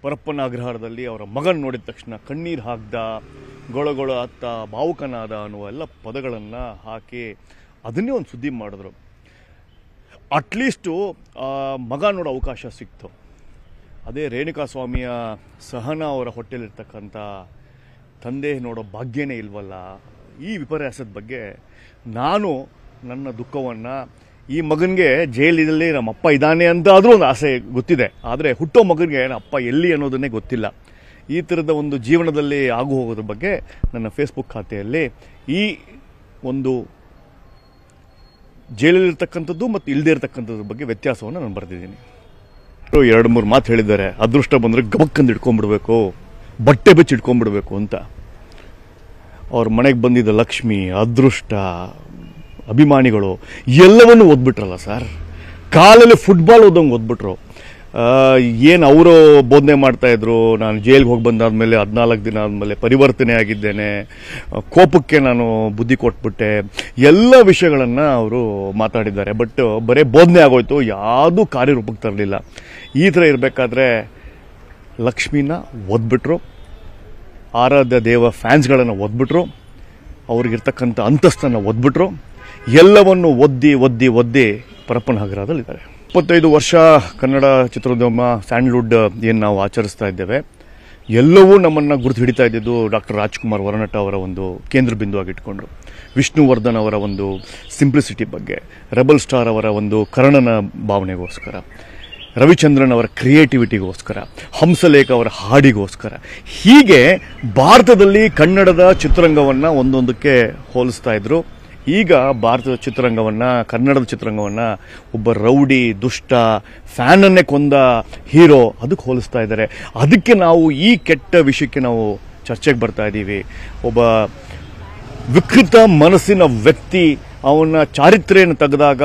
ಪರಪ್ಪನ ಅಗ್ರಹಾರದಲ್ಲಿ ಅವರ ಮಗನ ನೋಡಿದ ತಕ್ಷಣ ಕಣ್ಣೀರು ಹಾಕ್ದ, ಗೊಳಗೊಳ ಅತ್ತ, ಭಾವುಕನಾದ ಅನ್ನುವ ಎಲ್ಲ ಪದಗಳನ್ನು ಹಾಕಿ ಅದನ್ನೇ ಒಂದು ಸುದ್ದಿ ಮಾಡಿದ್ರು. ಅಟ್ಲೀಸ್ಟು ಮಗ ನೋಡೋ ಅವಕಾಶ ಸಿಕ್ತು. ಅದೇ ರೇಣುಕಾಸ್ವಾಮಿಯ ಸಹನಾ ಅವರ ಹೊಟ್ಟೆಲಿರ್ತಕ್ಕಂಥ ತಂದೆ ನೋಡೋ ಭಾಗ್ಯನೇ ಇಲ್ವಲ್ಲ. ಈ ವಿಪರ್ಯಾಸದ ಬಗ್ಗೆ ನಾನು ನನ್ನ ದುಃಖವನ್ನು, ಈ ಮಗನಿಗೆ ಜೈಲಿನಲ್ಲಿ ನಮ್ಮ ಅಪ್ಪ ಇದ್ದಾನೆ ಅಂತ ಆದರೂ ಒಂದು ಆಸೆ ಗೊತ್ತಿದೆ, ಆದರೆ ಹುಟ್ಟೋ ಮಗನಿಗೆ ನಮ್ಮ ಅಪ್ಪ ಎಲ್ಲಿ ಅನ್ನೋದನ್ನೇ ಗೊತ್ತಿಲ್ಲ. ಈ ಥರದ ಒಂದು ಜೀವನದಲ್ಲಿ ಆಗು ಹೋಗೋದ್ರ ಬಗ್ಗೆ ನನ್ನ ಫೇಸ್ಬುಕ್ ಖಾತೆಯಲ್ಲಿ ಈ ಒಂದು ಜೈಲಲ್ಲಿರ್ತಕ್ಕಂಥದ್ದು ಮತ್ತು ಇಲ್ಲದೇ ಇರತಕ್ಕಂಥದ್ರ ಬಗ್ಗೆ ವ್ಯತ್ಯಾಸವನ್ನು ನಾನು ಬರೆದಿದ್ದೀನಿ. 2-3 ಮಾತು ಹೇಳಿದ್ದಾರೆ. ಅದೃಷ್ಟ ಬಂದರೆ ಗಬಕ್ಕಂದು ಇಟ್ಕೊಂಡ್ಬಿಡ್ಬೇಕು, ಬಟ್ಟೆ ಬೆಚ್ಚಿ ಇಟ್ಕೊಂಡ್ಬಿಡ್ಬೇಕು ಅಂತ. ಅವ್ರ ಮನೆಗೆ ಬಂದಿದ್ದ ಲಕ್ಷ್ಮಿ, ಅದೃಷ್ಟ, ಅಭಿಮಾನಿಗಳು ಎಲ್ಲವನ್ನೂ ಓದ್ಬಿಟ್ರಲ್ಲ ಸರ್. ಕಾಲಲ್ಲಿ ಫುಟ್ಬಾಲ್ ಓದಂಗೆ ಓದ್ಬಿಟ್ರು. ಏನು ಅವರು ಬೋಧನೆ ಮಾಡ್ತಾಯಿದ್ರು, ನಾನು ಜೈಲಿಗೆ ಹೋಗಿ ಬಂದಾದಮೇಲೆ 14 ದಿನ ಆದಮೇಲೆ ಪರಿವರ್ತನೆ ಆಗಿದ್ದೇನೆ, ಕೋಪಕ್ಕೆ ನಾನು ಬುದ್ಧಿ ಕೊಟ್ಬಿಟ್ಟೆ, ಎಲ್ಲ ವಿಷಯಗಳನ್ನು ಅವರು ಮಾತಾಡಿದ್ದಾರೆ. ಬಟ್ ಬರೀ ಬೋಧನೆ ಆಗೋಯ್ತು, ಯಾವುದೂ ಕಾರ್ಯರೂಪಕ್ಕೆ ತರಲಿಲ್ಲ. ಈ ಥರ ಇರಬೇಕಾದ್ರೆ ಲಕ್ಷ್ಮಿನ ಓದ್ಬಿಟ್ರು, ಆರಾಧ್ಯ ದೇವ ಫ್ಯಾನ್ಸ್ಗಳನ್ನು ಓದ್ಬಿಟ್ರು, ಅವ್ರಿಗಿರ್ತಕ್ಕಂಥ ಅಂತಸ್ತನ್ನು ಓದ್ಬಿಟ್ರು. ಎಲ್ಲವನ್ನು ಒದ್ದಿ ಪರಪ್ಪನ ಅಗ್ರಹಾರದಲ್ಲಿದ್ದಾರೆ. 25 ವರ್ಷ ಕನ್ನಡ ಚಿತ್ರೋದ್ಯಮ ಸ್ಯಾಂಡಲ್ವುಡ್ ಏನು ನಾವು ಆಚರಿಸ್ತಾ ಇದ್ದೇವೆ, ಎಲ್ಲವೂ ನಮ್ಮನ್ನು ಗುರುತು ಹಿಡಿತಾ ಇದ್ದಿದ್ದು ಡಾಕ್ಟರ್ ರಾಜ್ಕುಮಾರ್ ವರನಟ ಅವರ ಒಂದು ಕೇಂದ್ರ ಬಿಂದು ಆಗಿಟ್ಕೊಂಡು, ವಿಷ್ಣುವರ್ಧನ್ ಅವರ ಒಂದು ಸಿಂಪ್ಲಿಸಿಟಿ ಬಗ್ಗೆ, ರೆಬಲ್ ಸ್ಟಾರ್ ಅವರ ಒಂದು ಕರ್ಣನ ಭಾವನೆಗೋಸ್ಕರ, ರವಿಚಂದ್ರನ್ ಅವರ ಕ್ರಿಯೇಟಿವಿಟಿಗೋಸ್ಕರ, ಹಂಸಲೇಖ ಅವರ ಹಾಡಿಗೋಸ್ಕರ, ಹೀಗೆ ಭಾರತದಲ್ಲಿ ಕನ್ನಡದ ಚಿತ್ರರಂಗವನ್ನು ಒಂದೊಂದಕ್ಕೆ ಹೋಲಿಸ್ತಾ ಇದ್ರು. ಈಗ ಭಾರತದ ಚಿತ್ರರಂಗವನ್ನು, ಕನ್ನಡದ ಚಿತ್ರರಂಗವನ್ನು ಒಬ್ಬ ರೌಡಿ, ದುಷ್ಟ, ಫ್ಯಾನನ್ನೇ ಕೊಂದ ಹೀರೋ ಅದಕ್ಕೆ ಹೋಲಿಸ್ತಾ ಇದ್ದಾರೆ. ಅದಕ್ಕೆ ನಾವು ಈ ಕೆಟ್ಟ ವಿಷಯಕ್ಕೆ ನಾವು ಚರ್ಚೆಗೆ ಬರ್ತಾ ಇದ್ದೀವಿ. ಒಬ್ಬ ವಿಕೃತ ಮನಸ್ಸಿನ ವ್ಯಕ್ತಿ ಅವನ ಚಾರಿತ್ರೆಯನ್ನು ತೆಗೆದಾಗ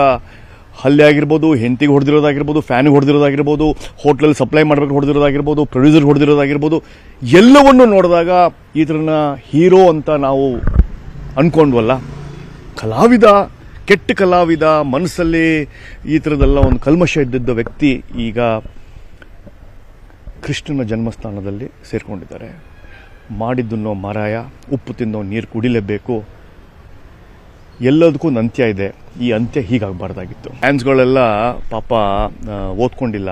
ಹಲ್ಲೆ ಆಗಿರ್ಬೋದು, ಹೆಂಡತಿಗೆ ಹೊಡೆದಿರೋದಾಗಿರ್ಬೋದು, ಫ್ಯಾನಿಗೆ ಹೊಡೆದಿರೋದಾಗಿರ್ಬೋದು, ಹೋಟ್ಲಲ್ಲಿ ಸಪ್ಲೈ ಮಾಡಬೇಕು ಹೊಡೆದಿರೋದಾಗಿರ್ಬೋದು, ಪ್ರೊಡ್ಯೂಸರ್ಗೆ ಹೊಡೆದಿರೋದಾಗಿರ್ಬೋದು, ಎಲ್ಲವನ್ನೂ ನೋಡಿದಾಗ ಈ ಥರನ ಹೀರೋ ಅಂತ ನಾವು ಅಂದ್ಕೊಂಡ್ವಲ್ಲ. ಕಲಾವಿದ, ಕೆಟ್ಟ ಕಲಾವಿದ, ಮನಸ್ಸಲ್ಲಿ ಈ ಥರದೆಲ್ಲ ಒಂದು ಕಲ್ಮಶ ಇದ್ದಿದ್ದ ವ್ಯಕ್ತಿ ಈಗ ಕೃಷ್ಣನ ಜನ್ಮಸ್ಥಾನದಲ್ಲಿ ಸೇರಿಕೊಂಡಿದ್ದಾರೆ. ಮಾಡಿದ್ದನ್ನೋ ಮಾರಾಯ, ಉಪ್ಪು ತಿನ್ನೋ ನೀರು ಕುಡಿಲೇಬೇಕು, ಎಲ್ಲದಕ್ಕೂ ಒಂದು ಅಂತ್ಯ ಇದೆ. ಈ ಅಂತ್ಯ ಹೀಗಾಗಬಾರ್ದಾಗಿತ್ತು. ಫ್ಯಾನ್ಸ್ಗಳೆಲ್ಲ ಪಾಪ ಓದ್ಕೊಂಡಿಲ್ಲ,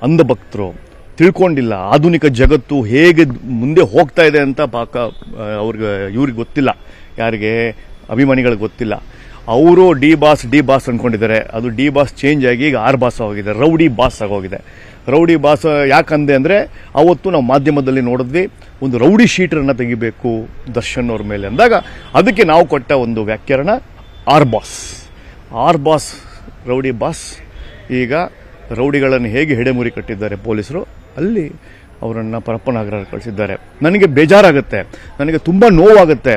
ಅಂಧಭಕ್ತರು, ತಿಳ್ಕೊಂಡಿಲ್ಲ ಆಧುನಿಕ ಜಗತ್ತು ಹೇಗೆ ಮುಂದೆ ಹೋಗ್ತಾ ಇದೆ ಅಂತ ಇವ್ರಿಗೆ ಗೊತ್ತಿಲ್ಲ, ಯಾರಿಗೆ ಅಭಿಮಾನಿಗಳಿಗೆ ಗೊತ್ತಿಲ್ಲ. ಅವರು ಡಿ ಬಾಸ್ ಅಂದ್ಕೊಂಡಿದ್ದಾರೆ. ಅದು ಡಿ ಬಾಸ್ ಚೇಂಜ್ ಆಗಿ ಈಗ ಆರ್ ಬಾಸ್ ಆಗೋಗಿದೆ, ರೌಡಿ ಬಾಸ್ ಆಗೋಗಿದೆ. ರೌಡಿ ಬಾಸ್ ಯಾಕಂದೆ ಅಂದರೆ ಅವತ್ತು ನಾವು ಮಾಧ್ಯಮದಲ್ಲಿ ನೋಡಿದ್ವಿ, ಒಂದು ರೌಡಿ ಶೀಟರನ್ನು ತೆಗಿಬೇಕು ದರ್ಶನ್ ಅವ್ರ ಮೇಲೆ ಅಂದಾಗ ಅದಕ್ಕೆ ನಾವು ಕೊಟ್ಟ ಒಂದು ವ್ಯಾಖ್ಯಾನ ಆರ್ ಬಾಸ್ ರೌಡಿ ಬಾಸ್. ಈಗ ರೌಡಿಗಳನ್ನು ಹೇಗೆ ಹೆಡೆಮುರಿ ಕಟ್ಟಿದ್ದಾರೆ ಪೊಲೀಸರು, ಅಲ್ಲಿ ಅವರನ್ನು ಪರಪ್ಪನ ಅಗ್ರಹಾರ ಕಳಿಸಿದ್ದಾರೆ. ನನಗೆ ಬೇಜಾರಾಗುತ್ತೆ, ನನಗೆ ತುಂಬ ನೋವಾಗುತ್ತೆ.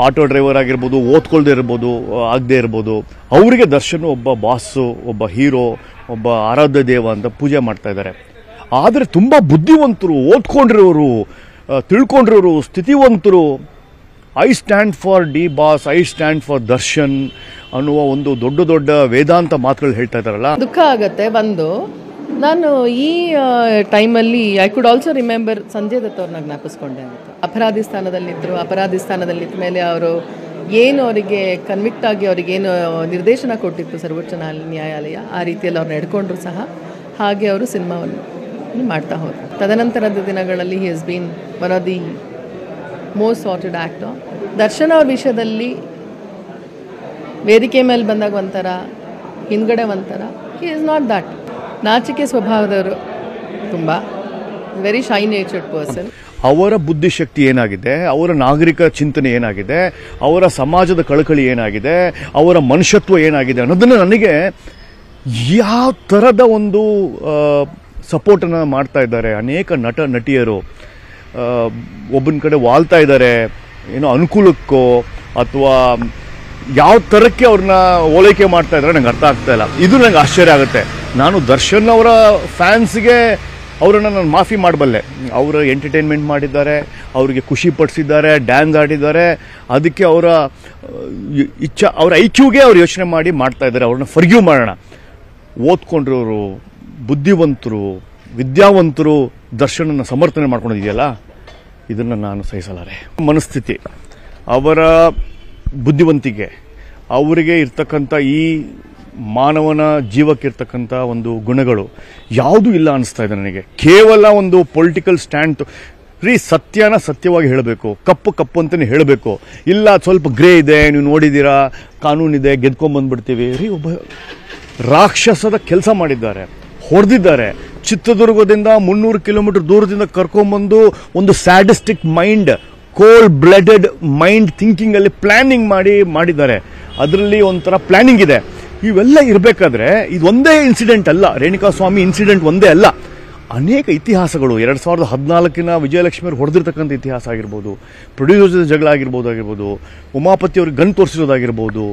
ಆಟೋ ಡ್ರೈವರ್ ಆಗಿರ್ಬೋದು, ಓದ್ಕೊಳ್ದೇ ಇರ್ಬೋದು, ಆಗದೆ ಇರ್ಬೋದು, ಅವರಿಗೆ ದರ್ಶನ್ ಒಬ್ಬ ಬಾಸು, ಒಬ್ಬ ಹೀರೋ, ಒಬ್ಬ ಆರಾಧ್ಯ ದೇವ ಅಂತ ಪೂಜೆ ಮಾಡ್ತಾ ಇದ್ದಾರೆ. ಆದರೆ ತುಂಬ ಬುದ್ಧಿವಂತರು, ಓದ್ಕೊಂಡಿರೋರು, ತಿಳ್ಕೊಂಡಿರೋರು, ಸ್ಥಿತಿವಂತರು, I stand for D Boss, I stand for Darshan ಅನ್ನುವ ಒಂದು ದೊಡ್ಡ ದೊಡ್ಡ ವೇದಾಂತ ಮಾತುಗಳು ಹೇಳ್ತಾ ಇದ್ದಾರಲ್ಲ. ದುಃಖ ಆಗತ್ತೆ. ನಾನು ಈ ಟೈಮಲ್ಲಿ I could also remember Sanjay Dutt ಅವ್ರನ್ನ ಜ್ಞಾಪಿಸ್ಕೊಂಡೆ ಅಂತ. ಅಪರಾಧಿ ಸ್ಥಾನದಲ್ಲಿದ್ದ ಮೇಲೆ ಅವರು ಏನು ಅವರಿಗೆ ಕನ್ವಿಕ್ಟ್ ಆಗಿ ಅವರಿಗೇನು ನಿರ್ದೇಶನ ಕೊಟ್ಟಿತ್ತು ಸರ್ವೋಚ್ಚ ನ್ಯಾಯಾಲಯ, ಆ ರೀತಿಯಲ್ಲಿ ಅವ್ರು ನಡ್ಕೊಂಡ್ರು ಸಹ ಹಾಗೆ ಅವರು ಸಿನಿಮಾವನ್ನು ಮಾಡ್ತಾ ಹೋದರು. ತದನಂತರದ ದಿನಗಳಲ್ಲಿ he has been one of the most sorted actor. Darshan ಅವ್ರ ವಿಷಯದಲ್ಲಿ ವೇದಿಕೆ ಮೇಲೆ ಬಂದಾಗ ಒಂಥರ, ಹಿಂದ್ಗಡೆ ಒಂಥರ, ಹಿ ಈಸ್ ನಾಟ್ ದ್ಯಾಟ್. ನಾಚಿಕೆ ಸ್ವಭಾವದವರು, ತುಂಬ ವೆರಿ ಶೈ ನೇಚರ್ಡ್ ಪರ್ಸನ್. ಅವರ ಬುದ್ಧಿಶಕ್ತಿ ಏನಾಗಿದೆ, ಅವರ ನಾಗರಿಕ ಚಿಂತನೆ ಏನಾಗಿದೆ, ಅವರ ಸಮಾಜದ ಕಳಕಳಿ ಏನಾಗಿದೆ, ಅವರ ಮನುಷ್ಯತ್ವ ಏನಾಗಿದೆ ಅನ್ನೋದನ್ನು ನನಗೆ ಯಾವ ಥರದ ಒಂದು ಸಪೋರ್ಟನ್ನು ಮಾಡ್ತಾ ಇದ್ದಾರೆ ಅನೇಕ ನಟಿಯರು. ಒಬ್ಬನ ಕಡೆ ವಾಲ್ತಾ ಇದ್ದಾರೆ, ಏನೋ ಅನುಕೂಲಕ್ಕೋ ಅಥವಾ ಯಾವ ಥರಕ್ಕೆ ಅವ್ರನ್ನ ಓಲೈಕೆ ಮಾಡ್ತಾ ಇದ್ದಾರೆ ನಂಗೆ ಅರ್ಥ ಆಗ್ತಾ ಇಲ್ಲ. ಇದು ನಂಗೆ ಆಶ್ಚರ್ಯ ಆಗುತ್ತೆ. ನಾನು ದರ್ಶನ್ ಅವರ ಫ್ಯಾನ್ಸ್ಗೆ ಅವರನ್ನು ನಾನು ಮಾಫಿ ಮಾಡಬಲ್ಲೆ. ಅವರು ಎಂಟರ್ಟೈನ್ಮೆಂಟ್ ಮಾಡಿದ್ದಾರೆ, ಅವರಿಗೆ ಖುಷಿ ಪಡಿಸಿದ್ದಾರೆ, ಡ್ಯಾನ್ಸ್ ಆಡಿದ್ದಾರೆ. ಅದಕ್ಕೆ ಅವರ ಐಕ್ಯೂಗೆ ಅವ್ರು ಯೋಚನೆ ಮಾಡಿ ಮಾಡ್ತಾ ಇದ್ದಾರೆ. ಅವ್ರನ್ನ ಫರ್ಗ್ಯೂ ಮಾಡೋಣ. ಓದ್ಕೊಂಡಿರೋರು, ಬುದ್ಧಿವಂತರು, ವಿದ್ಯಾವಂತರು ದರ್ಶನನ ಸಮರ್ಥನೆ ಮಾಡ್ಕೊಂಡಿದೆಯಲ್ಲ, ಇದನ್ನು ನಾನು ಸಹಿಸಲಾರೆ. ಮನಸ್ಥಿತಿ, ಅವರ ಬುದ್ಧಿವಂತಿಕೆ, ಅವರಿಗೆ ಇರ್ತಕ್ಕಂಥ ಈ ಮಾನವನ ಜೀವಕ್ಕಿರ್ತಕ್ಕಂಥ ಒಂದು ಗುಣಗಳು ಯಾವುದೂ ಇಲ್ಲ ಅನಿಸ್ತಾ ಇದೆ ನನಗೆ. ಕೇವಲ ಒಂದು ಪೊಲಿಟಿಕಲ್ ಸ್ಟ್ಯಾಂಡ್ ಸತ್ಯನ ಸತ್ಯವಾಗಿ ಹೇಳಬೇಕು, ಕಪ್ಪು ಕಪ್ಪು ಅಂತಲೇ ಹೇಳಬೇಕು. ಇಲ್ಲ ಸ್ವಲ್ಪ ಗ್ರೇ ಇದೆ, ನೀವು ನೋಡಿದ್ದೀರಾ, ಕಾನೂನಿದೆ, ಗೆದ್ಕೊಂಡ್ಬಂದ್ಬಿಡ್ತೀವಿ. ಒಬ್ಬ ರಾಕ್ಷಸದ ಕೆಲಸ ಮಾಡಿದ್ದಾರೆ, ಹೊಡೆದಿದ್ದಾರೆ. ಚಿತ್ರದುರ್ಗದಿಂದ 300 ಕಿಲೋಮೀಟರ್ ದೂರದಿಂದ ಕರ್ಕೊಂಡ್ಬಂದು ಒಂದು sadistic mind, cold blooded mind thinking ಅಲ್ಲಿ ಪ್ಲಾನಿಂಗ್ ಮಾಡಿದ್ದಾರೆ. ಅದರಲ್ಲಿ ಒಂಥರ ಪ್ಲಾನಿಂಗ್ ಇದೆ. ಇವೆಲ್ಲ ಇರಬೇಕಾದ್ರೆ ಇದೊಂದೇ ಇನ್ಸಿಡೆಂಟ್ ಅಲ್ಲ, ರೇಣುಕಾಸ್ವಾಮಿ ಇನ್ಸಿಡೆಂಟ್ ಒಂದೇ ಅಲ್ಲ, ಅನೇಕ ಇತಿಹಾಸಗಳು 2014 ವಿಜಯಲಕ್ಷ್ಮಿ ಅವರು ಹೊಡೆದಿರ್ತಕ್ಕಂಥ ಇತಿಹಾಸ ಆಗಿರ್ಬೋದು, ಪ್ರೊಡ್ಯೂಸರ್ ಜಗಳ ಆಗಿರ್ಬೋದು, ಉಮಾಪತಿ ಅವ್ರಿಗೆ ಗನ್ ತೋರಿಸಿರೋದಾಗಿರ್ಬೋದು,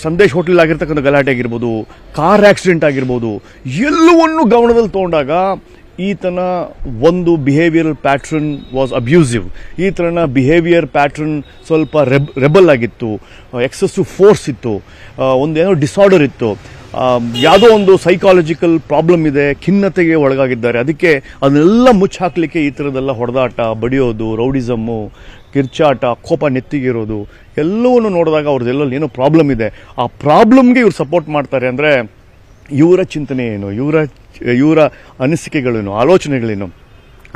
ಸಂದೇಶ್ ಹೋಟೆಲ್ ಆಗಿರ್ತಕ್ಕಂಥ ಗಲಾಟೆ ಆಗಿರ್ಬೋದು, ಕಾರ್ ಆಕ್ಸಿಡೆಂಟ್ ಆಗಿರ್ಬೋದು, ಎಲ್ಲವನ್ನೂ ಗಮನದಲ್ಲಿ ತಗೊಂಡಾಗ ಈತನ ಒಂದು ಬಿಹೇವಿಯರಲ್ ಪ್ಯಾಟ್ರನ್ ವಾಸ್ ಅಬ್ಯೂಸಿವ್. ಈತನ ಬಿಹೇವಿಯರ್ ಪ್ಯಾಟ್ರನ್ ಸ್ವಲ್ಪ ರೆಬಲ್ ಆಗಿತ್ತು, ಎಕ್ಸೆಸಿವ್ ಫೋರ್ಸ್ ಇತ್ತು, ಒಂದೇನೋ ಡಿಸಾರ್ಡರ್ ಇತ್ತು, ಯಾವುದೋ ಒಂದು ಸೈಕಾಲಜಿಕಲ್ ಪ್ರಾಬ್ಲಮ್ ಇದೆ, ಖಿನ್ನತೆಗೆ ಒಳಗಾಗಿದ್ದಾರೆ. ಅದಕ್ಕೆ ಅದನ್ನೆಲ್ಲ ಮುಚ್ಚಾಕ್ಲಿಕ್ಕೆ ಈ ಥರದ್ದೆಲ್ಲ ಹೊಡೆದಾಟ, ಬಡಿಯೋದು, ರೌಡಿಸಮ್ಮು, ಕಿರ್ಚಾಟ, ಕೋಪ ನೆತ್ತಿಗಿರೋದು ಎಲ್ಲವನ್ನೂ ನೋಡಿದಾಗ ಅವ್ರದ್ದೆಲ್ಲ ಏನೋ ಪ್ರಾಬ್ಲಮ್ ಇದೆ. ಆ ಪ್ರಾಬ್ಲಮ್ಗೆ ಇವ್ರು ಸಪೋರ್ಟ್ ಮಾಡ್ತಾರೆ ಅಂದರೆ ಇವರ ಚಿಂತನೆ ಏನು, ಇವರ ಅನಿಸಿಕೆಗಳೇನು, ಆಲೋಚನೆಗಳೇನು,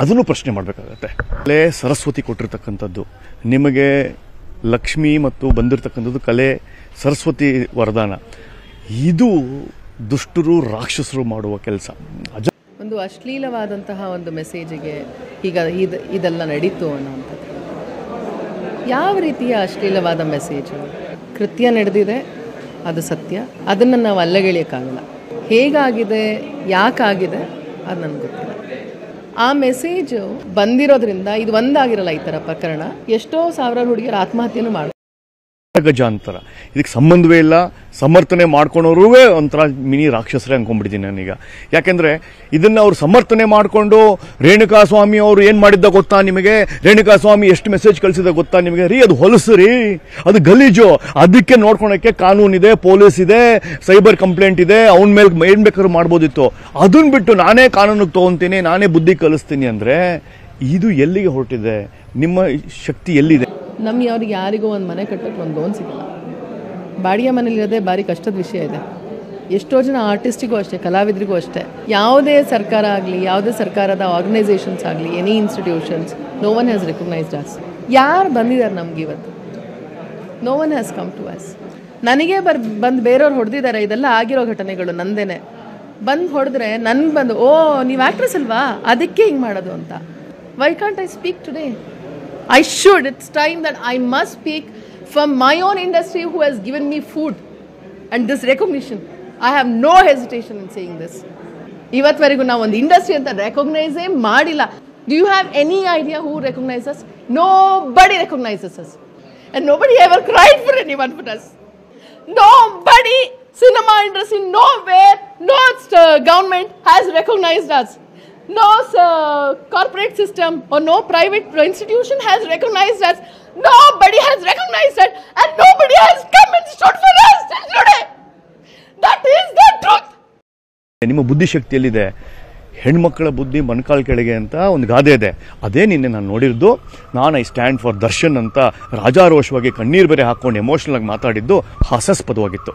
ಅದನ್ನು ಪ್ರಶ್ನೆ ಮಾಡಬೇಕಾಗತ್ತೆ. ಕಲೆ ಸರಸ್ವತಿ ಕೊಟ್ಟಿರ್ತಕ್ಕಂಥದ್ದು, ನಿಮಗೆ ಲಕ್ಷ್ಮಿ ಮತ್ತು ಬಂದಿರತಕ್ಕಂಥದ್ದು ಕಲೆ ಸರಸ್ವತಿ ವರದಾನ. ಇದು ದುಷ್ಟರು ರಾಕ್ಷಸರು ಮಾಡುವ ಕೆಲಸ. ಒಂದು ಅಶ್ಲೀಲವಾದಂತಹ ಒಂದು ಮೆಸೇಜಿಗೆ ಈಗ ಇದೆಲ್ಲ ನಡೀತು ಅನ್ನೋವಂಥದ್ದು. ಯಾವ ರೀತಿಯ ಅಶ್ಲೀಲವಾದ ಮೆಸೇಜು? ಕೃತ್ಯ ನಡೆದಿದೆ, ಅದು ಸತ್ಯ, ಅದನ್ನು ನಾವು ಅಲ್ಲಗೆಳೆಯೋಕ್ಕಾಗಲ್ಲ. ಹೇಗಾಗಿದೆ, ಯಾಕಾಗಿದೆ ಅದು ನನಗೆ ಗೊತ್ತಿಲ್ಲ. ಆ ಮೆಸೇಜು ಬಂದಿರೋದ್ರಿಂದ ಇದು ಒಂದಾಗಿರಲ್ಲ. ಈ ಥರ ಪ್ರಕರಣ ಎಷ್ಟೋ ಸಾವಿರಾರು ಹುಡುಗಿಯರು ಆತ್ಮಹತ್ಯೆನೂ ಮಾಡ್ತಾರೆ. ಗಜಾಂತರ, ಇದಕ್ಕೆ ಸಂಬಂಧವೇ ಇಲ್ಲ. ಸಮರ್ಥನೆ ಮಾಡ್ಕೊಂಡವ್ರೂ ಒಂಥರ ಮಿನಿ ರಾಕ್ಷಸರೇ ಅನ್ಕೊಂಡ್ಬಿಡ್ತೀನಿ ನಾನೀಗ. ಯಾಕೆಂದ್ರೆ ಇದನ್ನ ಅವ್ರು ಸಮರ್ಥನೆ ಮಾಡಿಕೊಂಡು ರೇಣುಕಾಸ್ವಾಮಿ ಅವರು ಏನ್ ಮಾಡಿದ್ದ ಗೊತ್ತಾ ನಿಮಗೆ, ರೇಣುಕಾಸ್ವಾಮಿ ಎಷ್ಟು ಮೆಸೇಜ್ ಕಳಿಸಿದ ಗೊತ್ತಾ ನಿಮಗೆ, ಅದು ಹೊಲಸು ರೀ, ಅದು ಗಲೀಜು, ಅದಕ್ಕೆ ನೋಡ್ಕೊಳಕ್ಕೆ ಕಾನೂನಿದೆ, ಪೊಲೀಸ್ ಇದೆ, ಸೈಬರ್ ಕಂಪ್ಲೇಂಟ್ ಇದೆ, ಅವನ ಮೇಲೆ ಏನ್ ಬೇಕಾದ್ರೂ ಮಾಡ್ಬೋದಿತ್ತು. ಅದನ್ನ ಬಿಟ್ಟು ನಾನೇ ಕಾನೂನಿಗೆ ತಗೊಂತೀನಿ, ನಾನೇ ಬುದ್ಧಿ ಕಲಿಸ್ತೀನಿ ಅಂದ್ರೆ ಇದು ಎಲ್ಲಿಗೆ ಹೊರಟಿದೆ? ನಿಮ್ಮ ಶಕ್ತಿ ಎಲ್ಲಿದೆ? ಅವ್ರಿಗೆ ಯಾರಿಗೂ ಒಂದು ಮನೆ ಕಟ್ಟಕ್ಕೆ ಒಂದು ಲೋನ್ ಸಿಗಲ್ಲ. ಬಾಡಿಗೆ ಮನೇಲಿರೋದೇ ಭಾರಿ ಕಷ್ಟದ ವಿಷಯ ಇದೆ. ಎಷ್ಟೋ ಜನ ಆರ್ಟಿಸ್ಟಿಗೂ ಅಷ್ಟೇ, ಕಲಾವಿದರಿಗೂ ಅಷ್ಟೇ. ಯಾವುದೇ ಸರ್ಕಾರ ಆಗಲಿ, ಯಾವುದೇ ಸರ್ಕಾರದ ಆರ್ಗನೈಸೇಷನ್ಸ್ ಆಗಲಿ, any institutions, no one has recognised us. ಯಾರು ಬಂದಿದ್ದಾರೆ ನಮ್ಗೆ ಇವತ್ತು? No one has come to us. ನನಗೆ ಬಂದು ಬೇರೆಯವ್ರು ಹೊಡೆದಿದ್ದಾರೆ, ಇದೆಲ್ಲ ಆಗಿರೋ ಘಟನೆಗಳು ನಂದೇನೆ. ಬಂದು ಹೊಡೆದ್ರೆ ನನ್ಗೆ ಬಂದು, ಓ ನೀವು ಆ್ಯಕ್ಟ್ರೆಸ್ ಅಲ್ವಾ, ಅದಕ್ಕೆ ಹಿಂಗೆ ಮಾಡೋದು ಅಂತ. Why can't I speak today? I should. It's time that I must speak from my own industry who has given me food and this recognition. I have no hesitation in saying this. Ivatwarigu na ಒಂದು industry anta recognize madilla. Do you have any idea who recognizes us? Nobody recognizes us. And nobody ever cried for anyone but us. Nobody, cinema industry, nowhere, no government has recognized us. No corporate system or no private institution has recognized us. Nobody has recognized us, and nobody has come and stood for us till today. That is the truth. ನಿಮ್ಮ ಬುದ್ಧಿಶಕ್ತಿಯಲ್ಲಿದೆ, ಹೆಣ್ಮಕ್ಕಳ ಬುದ್ಧಿ ಮನ್ಕಾಲ್ ಕೆಳಗೆ ಅಂತ ಒಂದು ಗಾದೆ ಇದೆ. ಅದೇ ನಿನ್ನೆ ನಾನು ನೋಡಿದ್ದು. ನಾನು ಐ ಸ್ಟ್ಯಾಂಡ್ ಫಾರ್ ದರ್ಶನ್ ಅಂತ ರಾಜಾರೋಷವಾಗಿ ಕಣ್ಣೀರು ಬೇರೆ ಹಾಕೊಂಡು ಎಮೋಷನಲ್ ಆಗಿ ಮಾತಾಡಿದ್ದು ಹಾಸ್ಯಾಸ್ಪದವಾಗಿತ್ತು.